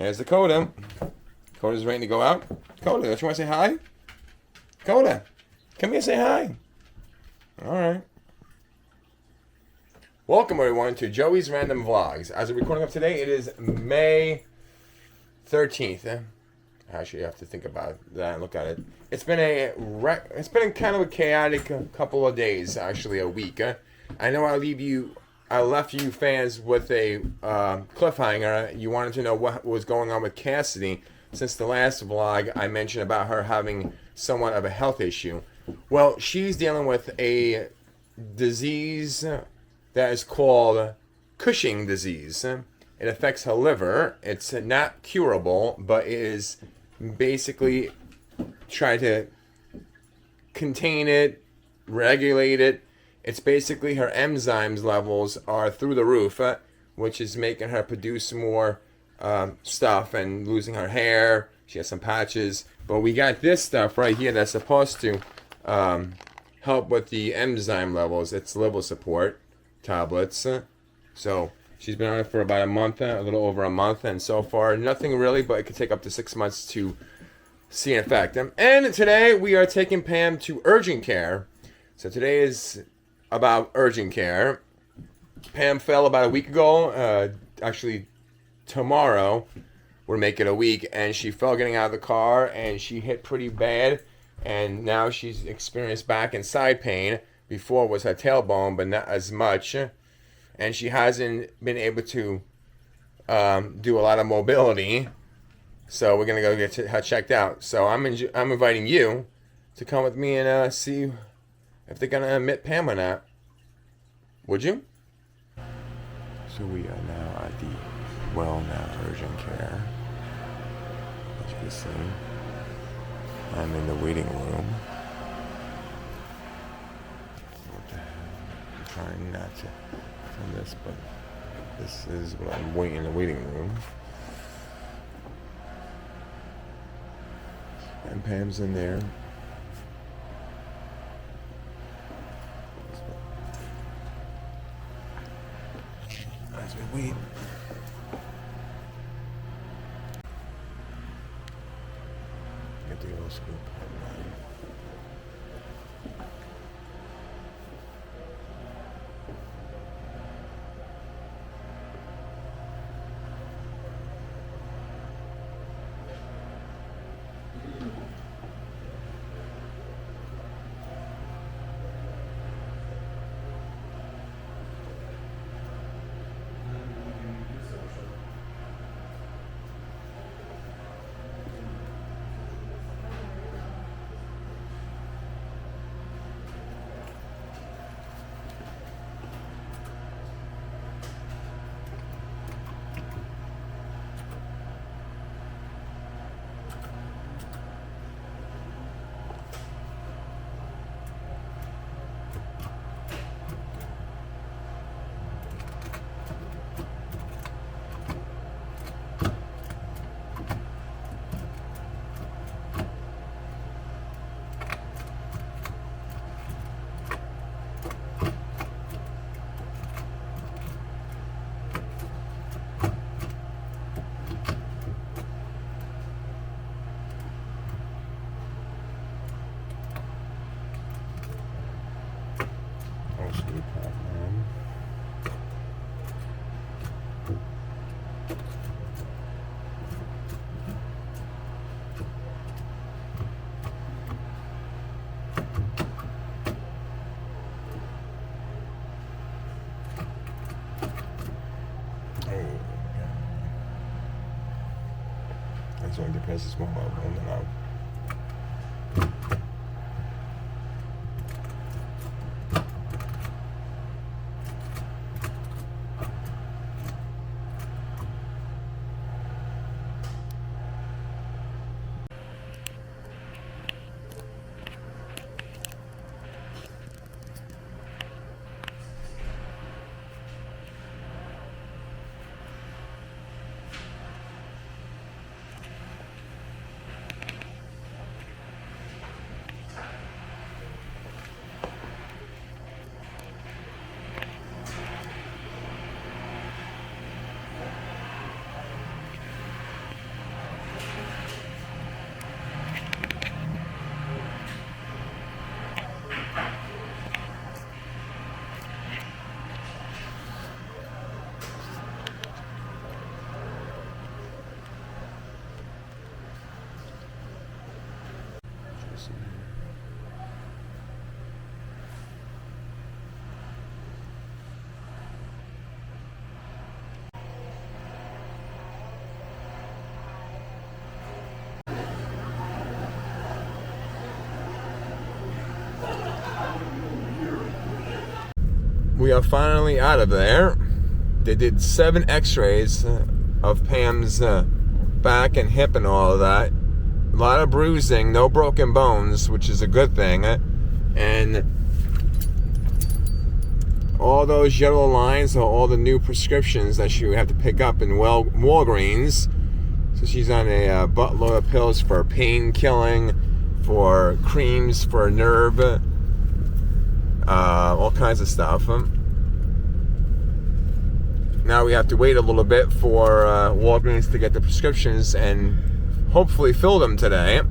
There's Dakota. Dakota's ready to go out. Dakota, don't you want to say hi? Dakota, come here and say hi. All right. Welcome, everyone, to Joey's Random Vlogs. As of recording of today, it is May 13th. Actually, you have to think about that and look at it. It's been kind of a chaotic couple of days, actually a week. I know I left you fans with a cliffhanger. You wanted to know what was going on with Cassidy. Since the last vlog, I mentioned about her having somewhat of a health issue. Well, she's dealing with a disease that is called Cushing disease. It affects her liver. It's not curable, but it is basically try to contain it, regulate it. It's basically her enzymes levels are through the roof, which is making her produce more stuff and losing her hair. She has some patches. But we got this stuff right here that's supposed to help with the enzyme levels. It's liver support tablets. So she's been on it for about a month, a little over a month, and so far nothing really, but it could take up to 6 months to see an effect. And today we are taking Pam to urgent care. So today is about urgent care. Pam fell about a week ago. Actually, tomorrow we're making a week, and she fell getting out of the car, and she hit pretty bad, and now she's experienced back and side pain. Before it was her tailbone, but not as much. And she hasn't been able to do a lot of mobility. So we're going to go get her checked out. So I'm inviting you to come with me and see if they're going to admit Pam or not. Would you? So we are now at the Now urgent care. As you can see, I'm in the waiting room. Trying not to film this, but this is what I'm waiting in the waiting room. And Pam's in there. As we wait. Get the old scoop. That's only depends as well on the now. we are finally out of there. They did 7 x-rays of Pam's back and hip and all of that. A lot of bruising, no broken bones, which is a good thing. And all those yellow lines are all the new prescriptions that she would have to pick up in Walgreens. So she's on a buttload of pills for pain killing, for creams for nerve, all kinds of stuff. Now we have to wait a little bit for Walgreens to get the prescriptions and hopefully fill them today.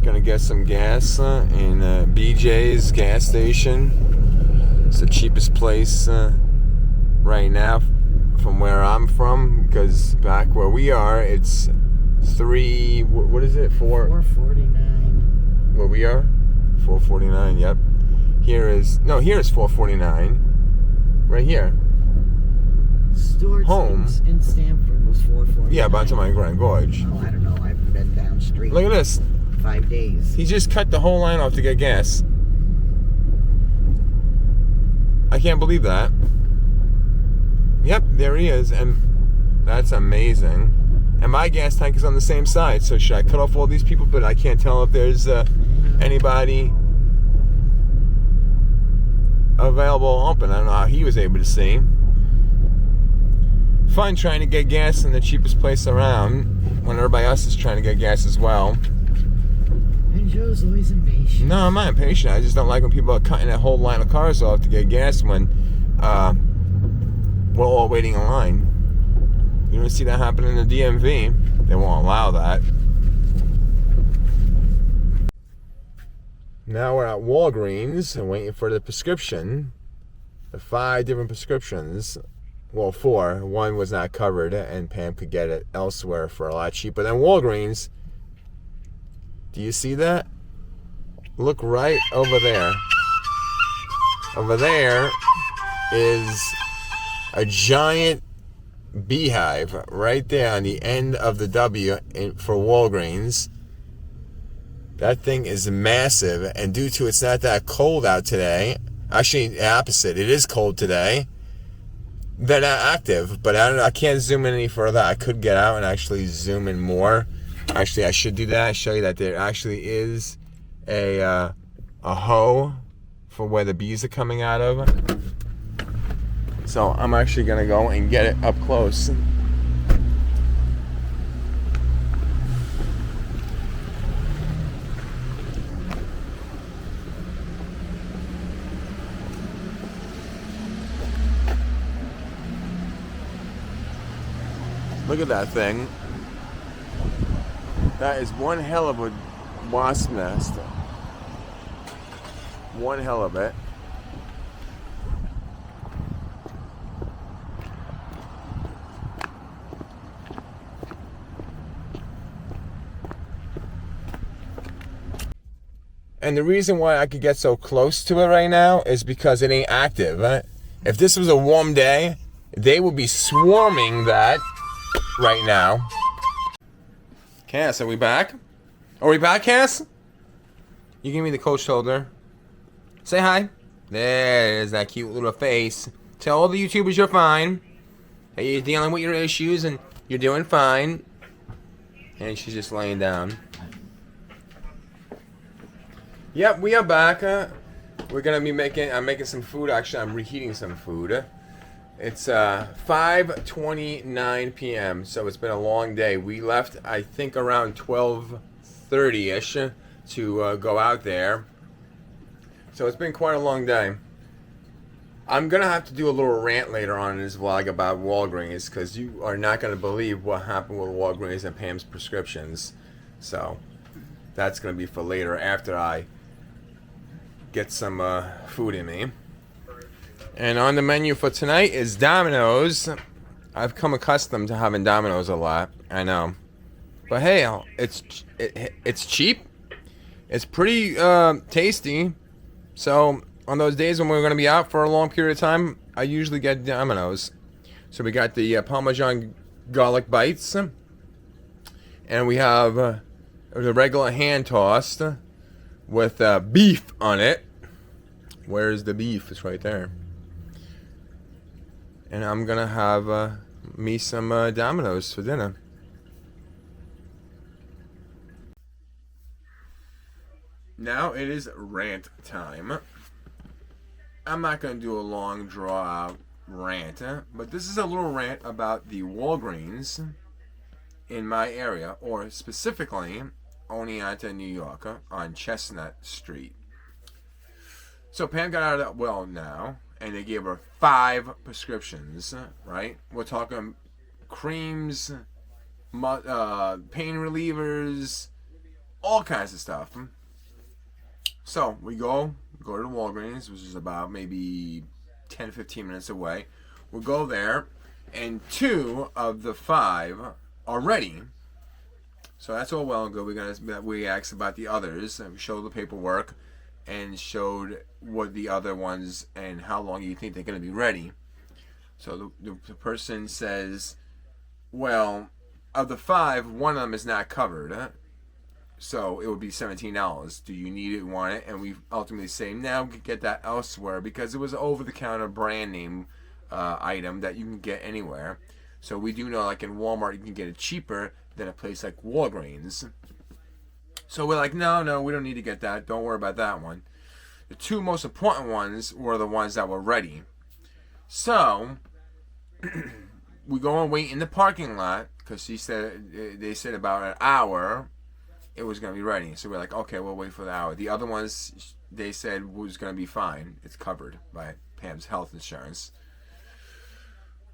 Gonna get some gas in BJ's gas station. It's the cheapest place right now from where I'm from, because back where we are, it's what is it? $4.49. Where we are? $4.49, yep. Here is $4.49. Right here. Stewart's Home in Stamford was $4.49. Yeah, but I'm talking about Grand Gorge. Oh, I don't know. I haven't been down street. Look at this. 5 days. He just cut the whole line off to get gas. I can't believe that. Yep, there he is, and that's amazing. And my gas tank is on the same side, so should I cut off all these people? But I can't tell if there's anybody available open. I don't know how he was able to see. Fun trying to get gas in the cheapest place around when everybody else is trying to get gas as well. And Joe's always impatient. No, I'm not impatient. I just don't like when people are cutting that whole line of cars off to get gas when we're all waiting in line. You don't see that happen in the DMV. They won't allow that. Now we're at Walgreens and waiting for the prescription. The 5 different prescriptions. Well, 4. One was not covered, and Pam could get it elsewhere for a lot cheaper than Walgreens. Do you see that? Look right over there. Over there is a giant beehive right there on the end of the W for Walgreens. That thing is massive, and due to it's not that cold out today, actually the opposite, it is cold today, they're not active. But I can't zoom in any further. I could get out and actually zoom in more. Actually, I should do that. Show you that there actually is a hoe for where the bees are coming out of. So I'm actually gonna go and get it up close. Look at that thing. That is one hell of a wasp nest. One hell of it. And the reason why I could get so close to it right now is because it ain't active. If this was a warm day, they would be swarming that right now. Cass, are we back? Are we back, Cass? You give me the cold shoulder. Say hi. There's that cute little face. Tell all the YouTubers you're fine. That you're dealing with your issues and you're doing fine. And she's just laying down. Yep, we are back. We're gonna be I'm making some food. Actually, I'm reheating some food. It's 5:29 p.m. So it's been a long day. We left, I think, around 12:30ish to go out there. So it's been quite a long day. I'm gonna have to do a little rant later on in this vlog about Walgreens, because you are not gonna believe what happened with Walgreens and Pam's prescriptions. So that's gonna be for later after I get some food in me. And on the menu for tonight is Domino's. I've come accustomed to having Domino's a lot, I know, but hey, it's cheap. It's pretty tasty. So on those days when we're going to be out for a long period of time, I usually get Domino's. So we got the Parmesan garlic bites, and we have the regular hand tossed with beef on it. Where's the beef? It's right there. And I'm gonna have me some Domino's for dinner. Now it is rant time. I'm not gonna do a long draw out rant, but this is a little rant about the Walgreens in my area, or specifically Oneonta, New York, on Chestnut Street. So Pam got out of that well now, and they gave her 5 prescriptions, right? We're talking creams, pain relievers, all kinds of stuff. So we go to the Walgreens, which is about maybe 10-15 minutes away. We'll go there, and 2 of the 5 are ready. So that's all well and good. We asked about the others, and we showed the paperwork, and showed what the other ones and how long you think they're going to be ready. So the person says, well, of the 5, 1 of them is not covered. So it would be $17. Do you need it, want it? And we ultimately say, now we can get that elsewhere, because it was an over-the-counter brand name item that you can get anywhere. So we do know, like in Walmart, you can get it cheaper than a place like Walgreens. So we're like, no, we don't need to get that. Don't worry about that one. The 2 most important ones were the ones that were ready. So we go and wait in the parking lot, because they said about an hour it was going to be ready. So we're like, okay, we'll wait for the hour. The other ones, they said, was going to be fine. It's covered by Pam's health insurance.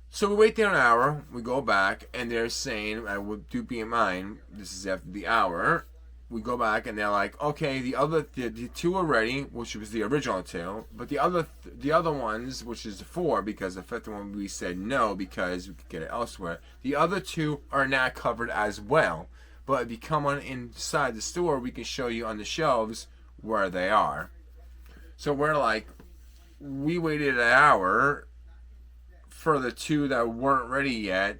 So we wait there an hour. We go back, and they're saying, I would do be in mind, this is after the hour. We go back, and they're like, okay, the 2 are ready, which was the original 2, but the other ones, which is the 4, because the 5th one we said no because we could get it elsewhere. The other 2 are not covered as well. But if you come on inside the store, we can show you on the shelves where they are. So we're like, we waited an hour for the 2 that weren't ready yet.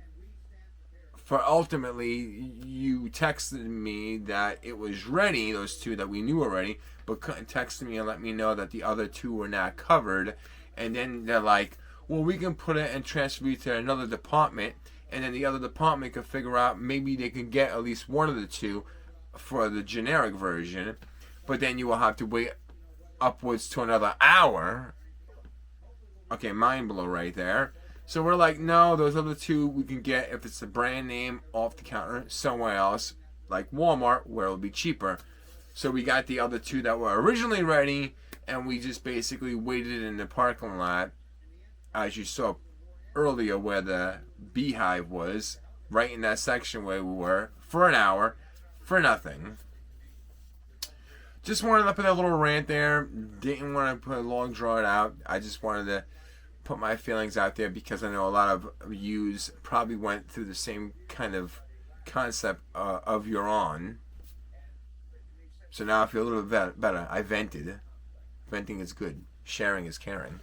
For ultimately, you texted me that it was ready, those 2 that we knew were ready, but couldn't text me and let me know that the other 2 were not covered. And then they're like, well, we can put it and transfer you to another department. And then the other department could figure out maybe they can get at least one of the 2 for the generic version. But then you will have to wait upwards to another hour. Okay, mind blow right there. So we're like, no, those other 2 we can get if it's a brand name off the counter somewhere else, like Walmart, where it'll be cheaper. So we got the other 2 that were originally ready, and we just basically waited in the parking lot, as you saw earlier where the beehive was, right in that section where we were, for an hour, for nothing. Just wanted to put a little rant there. Didn't want to put a long draw it out. I just wanted to put my feelings out there, because I know a lot of yous probably went through the same kind of concept of you're on. So now I feel a little bit better. I vented. Venting is good. Sharing is caring.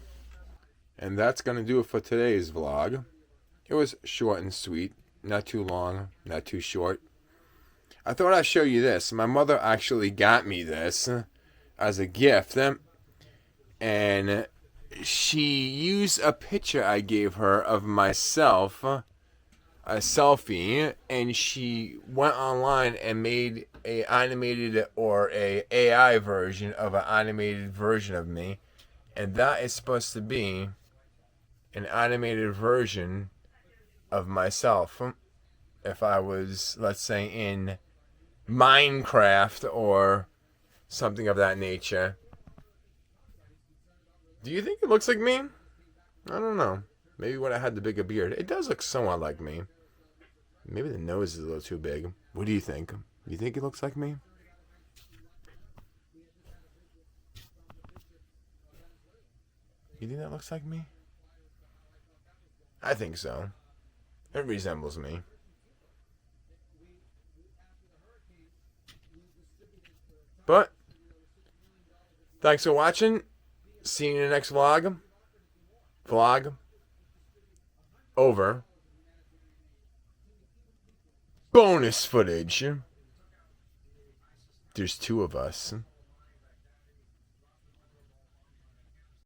And that's going to do it for today's vlog. It was short and sweet. Not too long, not too short. I thought I'd show you this. My mother actually got me this as a gift. And she used a picture I gave her of myself, a selfie, and she went online and made a animated or a AI version of an animated version of me. And that is supposed to be an animated version of myself if I was, let's say, in Minecraft or something of that nature. Do you think it looks like me? I don't know. Maybe when I had the bigger beard. It does look somewhat like me. Maybe the nose is a little too big. What do you think? You think it looks like me? You think that looks like me? I think so. It resembles me. But thanks for watching. See you in the next vlog. Vlog over. Bonus footage. There's 2 of us.